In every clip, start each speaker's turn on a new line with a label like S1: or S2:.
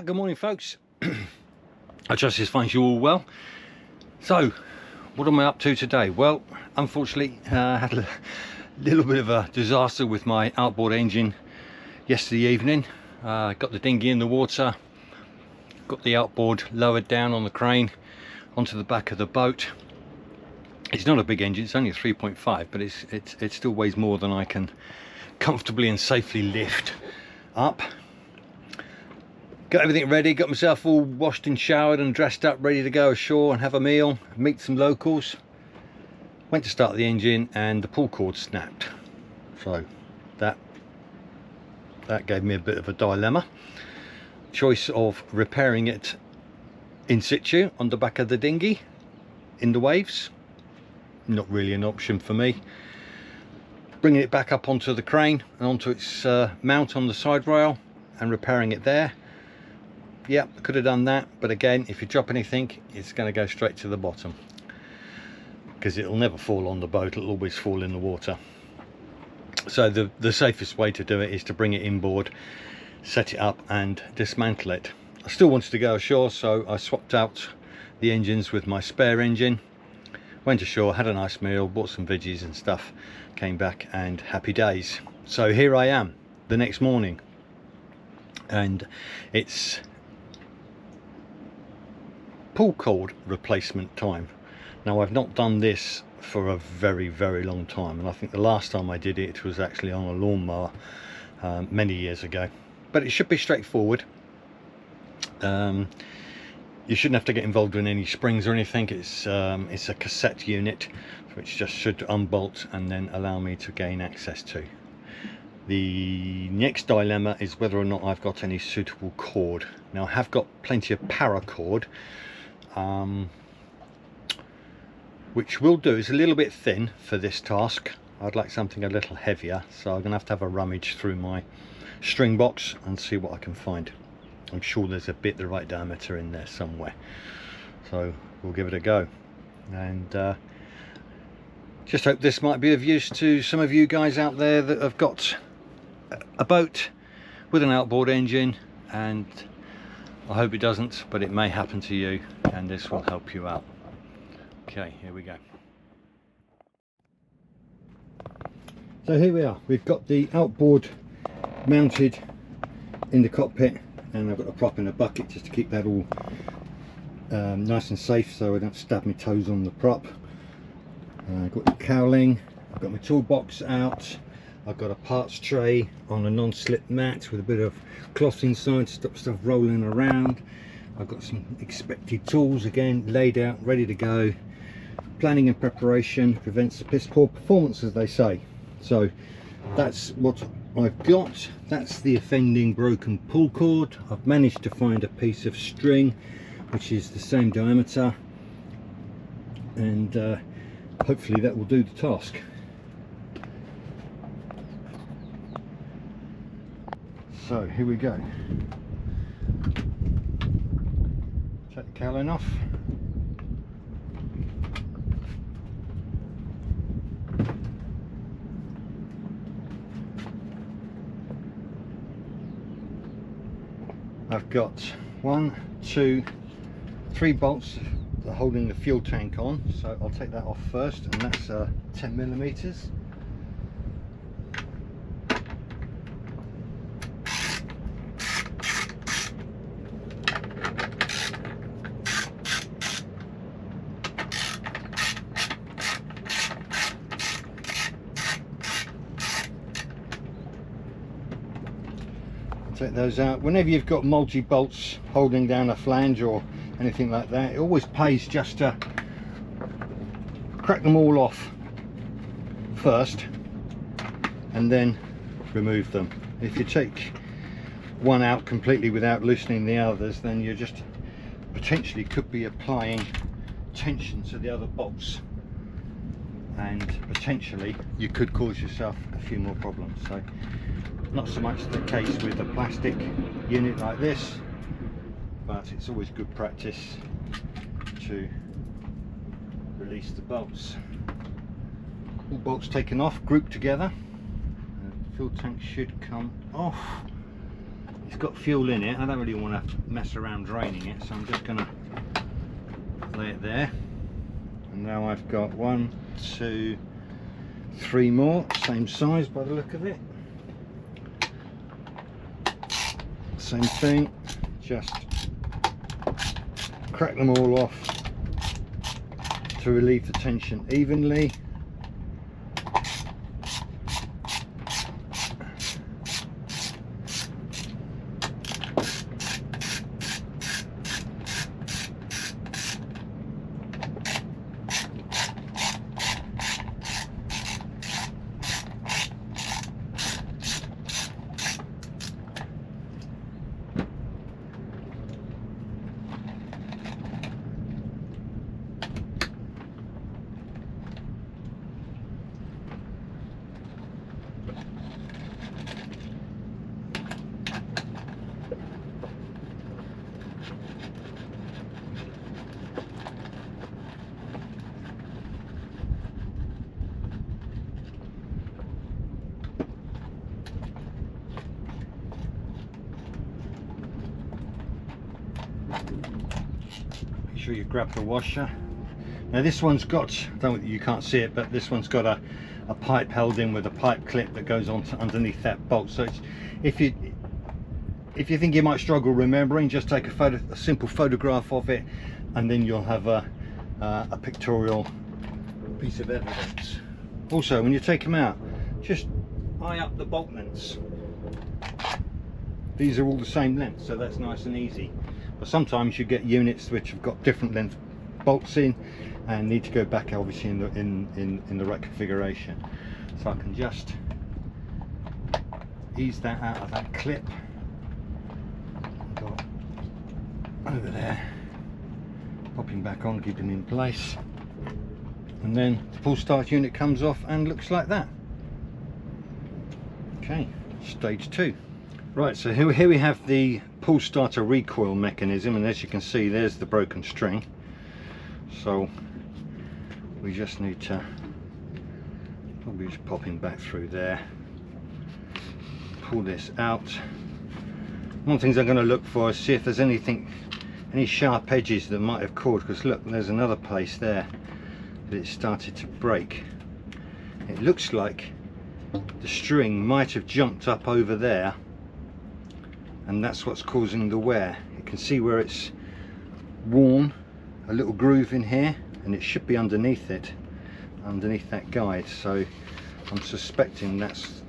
S1: Good morning, folks. I trust this finds you all well. So, what am I up to today? Well, unfortunately, had a little bit of a disaster with my outboard engine yesterday evening. Got the dinghy in the water, got the outboard lowered down on the crane onto the back of the boat. It's not a big engine, it's only a 3.5, but it still weighs more than I can comfortably and safely lift up. Got everything ready, got myself all washed and showered and dressed up, ready to go ashore and have a meal, meet some locals. Went to start the engine and the pull cord snapped. So that gave me a bit of a dilemma. Choice of repairing it in situ on the back of the dinghy in the waves. Not really an option for me. Bringing it back up onto the crane and onto its mount on the side rail and repairing it there. Yeah, I could have done that, but again, if you drop anything, it's going to go straight to the bottom because it'll never fall on the boat, it'll always fall in the water. So the safest way to do it is to bring it inboard, set it up and dismantle it. I still wanted to go ashore, so I swapped out the engines with my spare engine, went ashore, had a nice meal, bought some veggies and stuff, came back and happy days. So here I am the next morning and it's pull cord replacement time. Now, I've not done this for a very long time, and I think the last time I did it was actually on a lawnmower many years ago, but it should be straightforward. You shouldn't have to get involved in any springs or anything. It's a cassette unit which just should unbolt and then allow me to gain access to. The next dilemma is whether or not I've got any suitable cord. Now, I have got plenty of paracord, which will do. It's a little bit thin for this task. I'd like something a little heavier, so I'm gonna have to have a rummage through my string box and see what I can find. I'm sure there's a bit the right diameter in there somewhere, so we'll give it a go. And just hope this might be of use to some of you guys out there that have got a boat with an outboard engine, and I hope it doesn't, but it may happen to you, and this will help you out. Okay, here we go. So here we are, we've got the outboard mounted in the cockpit, and I've got a prop in a bucket just to keep that all nice and safe so I don't stab my toes on the prop. I've got the cowling, I've got my toolbox out, I've got a parts tray on a non-slip mat with a bit of cloth inside to stop stuff rolling around. I've got some expected tools again laid out, ready to go. Planning and preparation prevents the piss poor performance, as they say. So that's what I've got. That's the offending broken pull cord. I've managed to find a piece of string which is the same diameter, and hopefully that will do the task. So here we go. Take the cowling off. I've got 1, 2, 3 bolts that are holding the fuel tank on, so I'll take that off first, and that's 10mm. Take those out. Whenever you've got multi bolts holding down a flange or anything like that, it always pays just to crack them all off first and then remove them. If you take one out completely without loosening the others, then you just potentially could be applying tension to the other bolts, and potentially you could cause yourself a few more problems. So not so much the case with a plastic unit like this, but it's always good practice to release the bolts. All bolts taken off, grouped together. The fuel tank should come off it's got fuel in it. I don't really want to mess around draining it, so I'm just going to lay it there. And now I've got 1, 2, 3 more, same size by the look of it. Same thing, just crack them all off to relieve the tension evenly. Make sure you grab the washer. Now this one's got, you can't see it, but this one's got a pipe held in with a pipe clip that goes on to underneath that bolt. So it's, if you think you might struggle remembering, just take a simple photograph of it, and then you'll have a pictorial piece of evidence. Also, when you take them out, just eye up the bolt lengths. These are all the same length, so that's nice and easy. But sometimes you get units which have got different length bolts in and need to go back obviously in the right configuration. So I can just ease that out of that clip, go over there, pop him back on, keep him in place, and then the pull start unit comes off and looks like that. Okay, stage 2. Right, so here we have the pull starter recoil mechanism, and as you can see, there's the broken string. So we just need to probably just pop him back through there, pull this out. One of the things I'm going to look for is see if there's any sharp edges that might have caught, because look, there's another place there that it started to break. It looks like the string might have jumped up over there, and that's what's causing the wear. You can see where it's worn a little groove in here, and it should be underneath it, underneath that guide. So I'm suspecting that's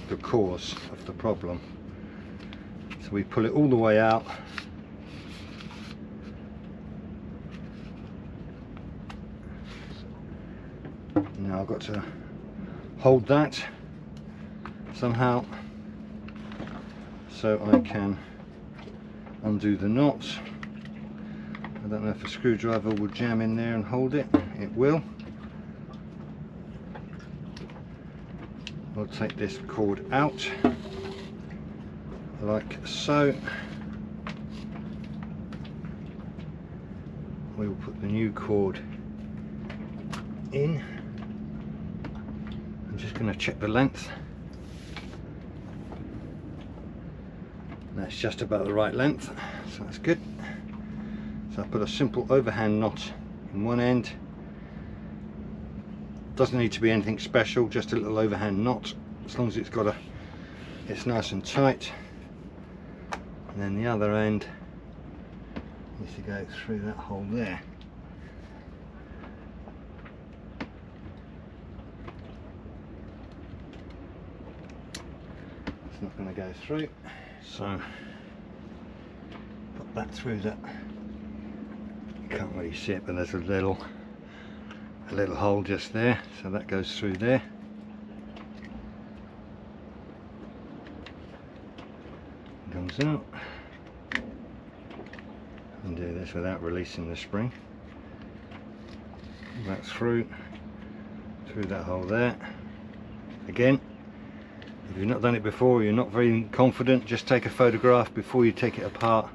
S1: the cause of the problem. So we pull it all the way out. Now I've got to hold that somehow so I can undo the knot. I don't know if a screwdriver will jam in there and hold it. It will. I'll take this cord out like so. We will put the new cord in. I'm just going to check the length. That's just about the right length, so that's good. So I put a simple overhand knot in one end. Doesn't need to be anything special, just a little overhand knot, as long as it's nice and tight. And then the other end needs to go through that hole there. It's not going to go through, so put that through that. You can't really see it, but there's a little hole just there, so that goes through there. Comes out. And do this without releasing the spring. That through that hole there. Again, if you've not done it before, you're not very confident, just take a photograph before you take it apart,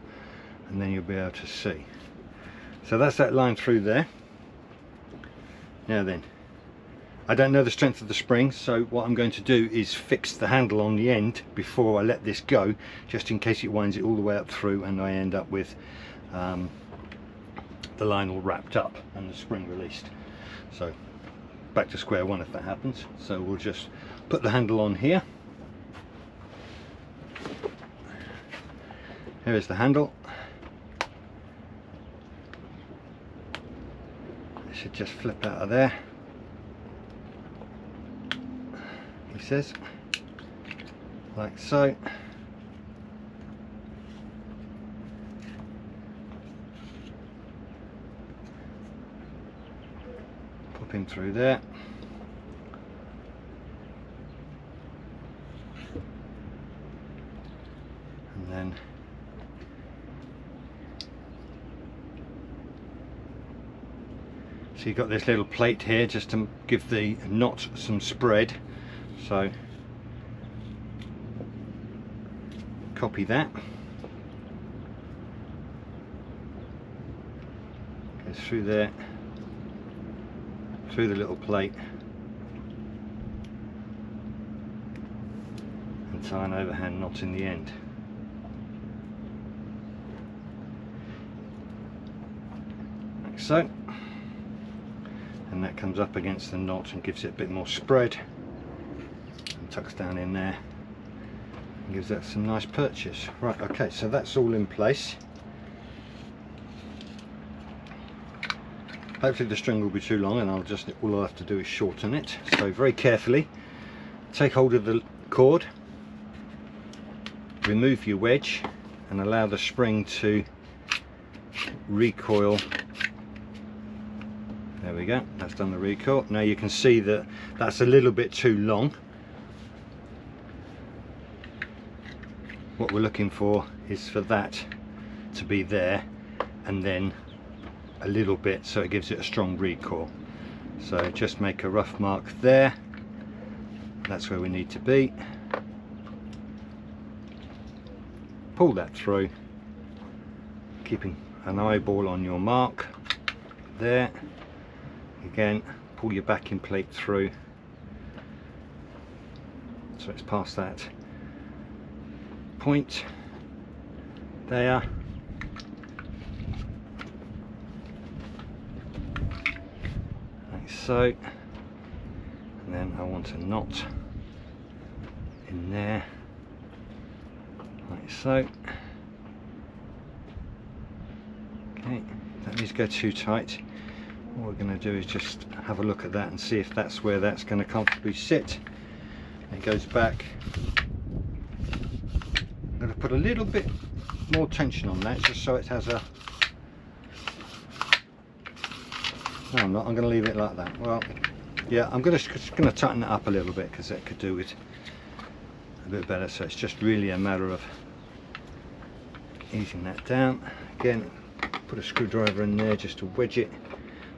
S1: and then you'll be able to see. So that's that line through there. Now then, I don't know the strength of the spring, so what I'm going to do is fix the handle on the end before I let this go, just in case it winds it all the way up through and I end up with the line all wrapped up and the spring released. So back to square one if that happens. So we'll just put the handle on here. Here is the handle. It should just flip out of there, he says, like so. Pop him through there. And then so you've got this little plate here just to give the knot some spread. So copy that. Goes through there, through the little plate, and tie an overhand knot in the end. Like so. And that comes up against the knot and gives it a bit more spread, and tucks down in there and gives that some nice purchase. Right, okay, so that's all in place. Hopefully the string will be too long, and all I'll have to do is shorten it. So very carefully take hold of the cord, remove your wedge and allow the spring to recoil. There we go, that's done the recoil. Now you can see that that's a little bit too long. What we're looking for is for that to be there and then a little bit, so it gives it a strong recoil. So just make a rough mark there. That's where we need to be. Pull that through, keeping an eyeball on your mark there. Again, pull your backing plate through so it's past that point there. Like so. And then I want a knot in there, like so. Okay, don't need to go too tight. What we're going to do is just have a look at that and see if that's where that's going to comfortably sit. It goes back. I'm going to put a little bit more tension on that just so it has a... No, I'm not. I'm going to leave it like that. Well, yeah, I'm just going to tighten it up a little bit because that could do it a bit better. So it's just really a matter of easing that down. Again, put a screwdriver in there just to wedge it.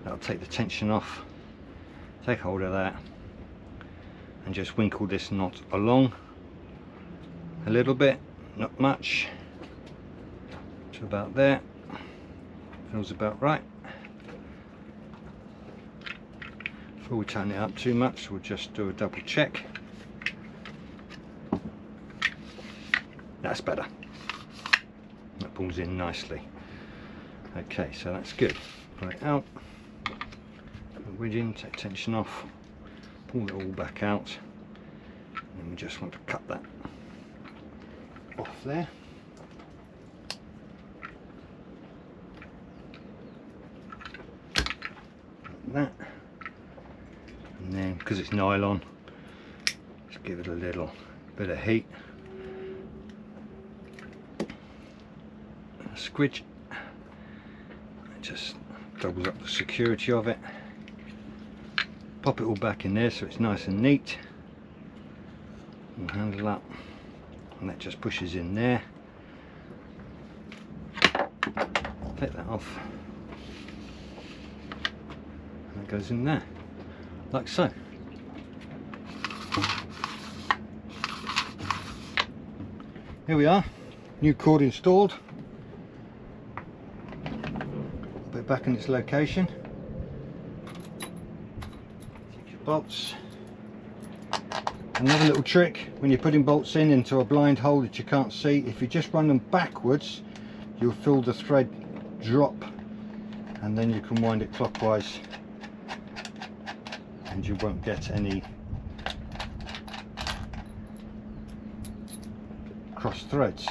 S1: That'll take the tension off. Take hold of that and just winkle this knot along a little bit, not much, to about there. Feels about right. Before we tighten it up too much, we'll just do a double check. That's better. That pulls in nicely. Okay, so that's good. Pull it out. Wedge in, take tension off, pull it all back out, and then we just want to cut that off there. Like that. And then, because it's nylon, just give it a little bit of heat. A squidge. It just doubles up the security of it. Pop it all back in there so it's nice and neat, and handle up, and that just pushes in there. Take that off, and that goes in there like so. Here we are, new cord installed. Put it back in its location. bolts. Another little trick when you're putting bolts into a blind hole that you can't see, if you just run them backwards, you'll feel the thread drop, and then you can wind it clockwise and you won't get any cross threads.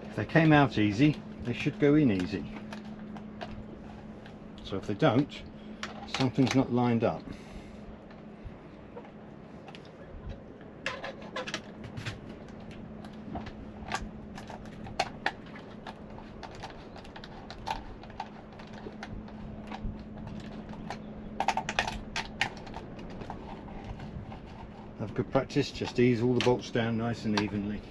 S1: If they came out easy, they should go in easy. So if they don't, something's not lined up. Have good practice, just ease all the bolts down nice and evenly.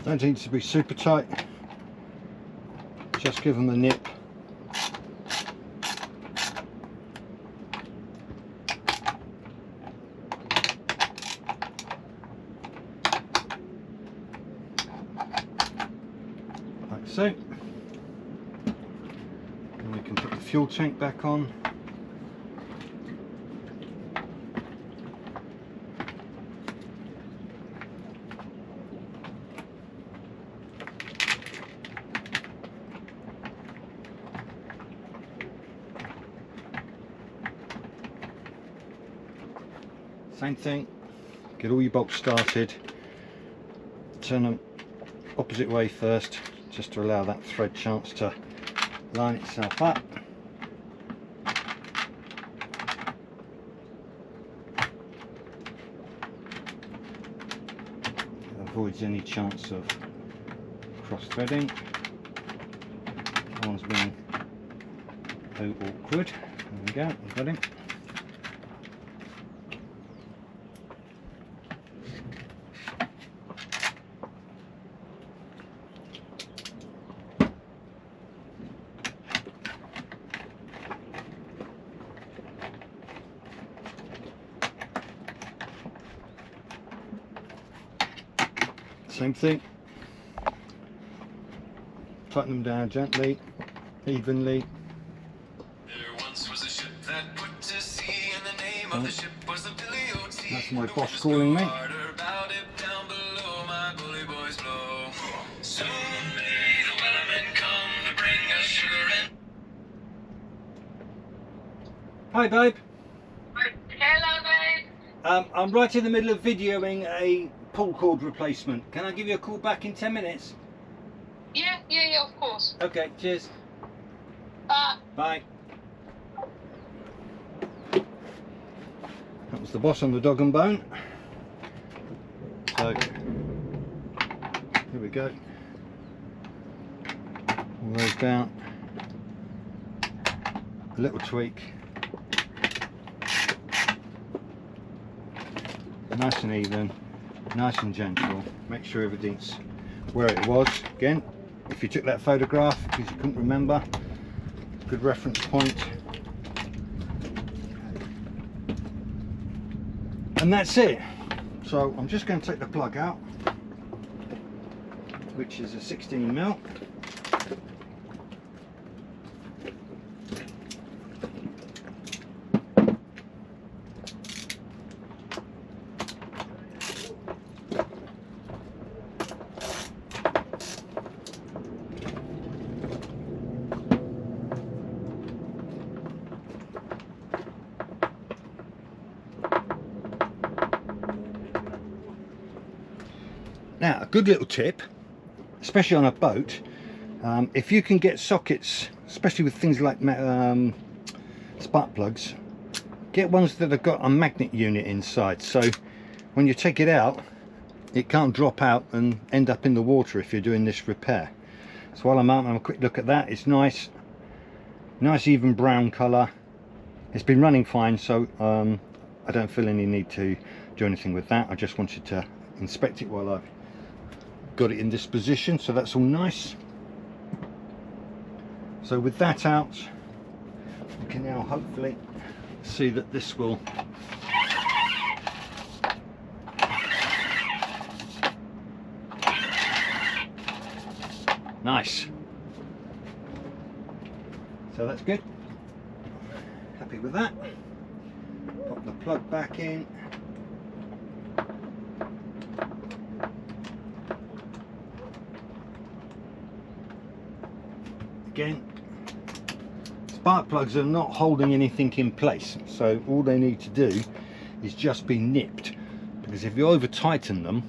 S1: Don't need to be super tight, just give them a nip. Like so. And we can put the fuel tank back on. Same thing, get all your bolts started, turn them opposite way first, just to allow that thread chance to line itself up. It avoids any chance of cross threading. That one's being so awkward. There we go, we've got him. Same thing, tighten them down gently, evenly.
S2: There once was a ship that put to sea, and the name of the ship was the Billy O.T.
S1: That's my boss calling me.
S2: Soon may the wellermen come to bring us sugar and...
S1: Hi babe.
S3: Hello, babe.
S1: I'm right in the middle of videoing a pull cord replacement. Can I give you a call back in 10 minutes?
S3: Yeah, of course.
S1: Okay, cheers. Bye. That was the boss on the dog and bone. So, here we go. All those down. A little tweak. Nice and even. Nice and gentle, make sure everything's where it was. Again, if you took that photograph because you couldn't remember, good reference point. And that's it. So I'm just going to take the plug out, which is a 16mm. Now, a good little tip, especially on a boat, if you can get sockets, especially with things like spark plugs, get ones that have got a magnet unit inside, so when you take it out it can't drop out and end up in the water if you're doing this repair. So while I'm out, have a quick look at that. It's nice even brown colour. It's been running fine, so I don't feel any need to do anything with that. I just wanted to inspect it while I've got it in this position, so that's all nice. So with that out, we can now hopefully see that this will nice. So that's good. Happy with that. Pop the plug back in. Again, spark plugs are not holding anything in place, so all they need to do is just be nipped, because if you over tighten them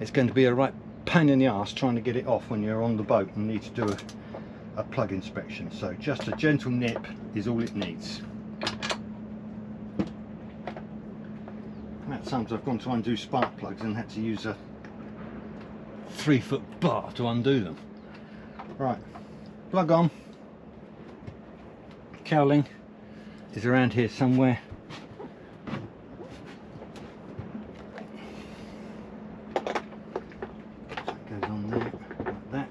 S1: it's going to be a right pain in the arse trying to get it off when you're on the boat and need to do a plug inspection. So just a gentle nip is all it needs. At times I've gone to undo spark plugs and had to use a 3-foot bar to undo them. Right, plug on. Cowling is around here somewhere. That goes on there, like that.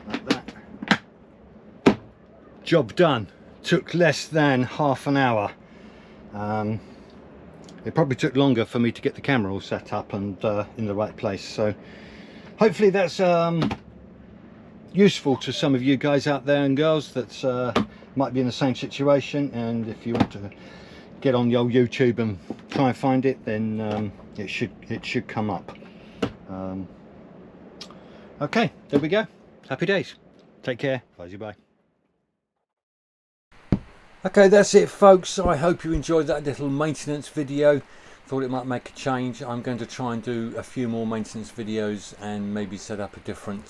S1: Like that. Job done. Took less than half an hour. It probably took longer for me to get the camera all set up and in the right place, so hopefully that's useful to some of you guys out there and girls that might be in the same situation. And if you want to get on the old YouTube and try and find it, then it should come up. Okay, there we go. Happy days. Take care. Bye. Okay, that's it folks. I hope you enjoyed that little maintenance video. Thought it might make a change. I'm going to try and do a few more maintenance videos and maybe set up a different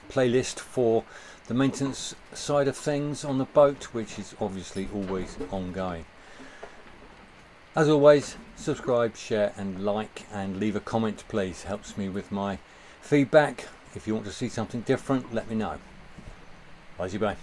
S1: playlist for the maintenance side of things on the boat, which is obviously always ongoing. As always, subscribe, share and like, and leave a comment please. Helps me with my feedback. If you want to see something different, let me know. Bye.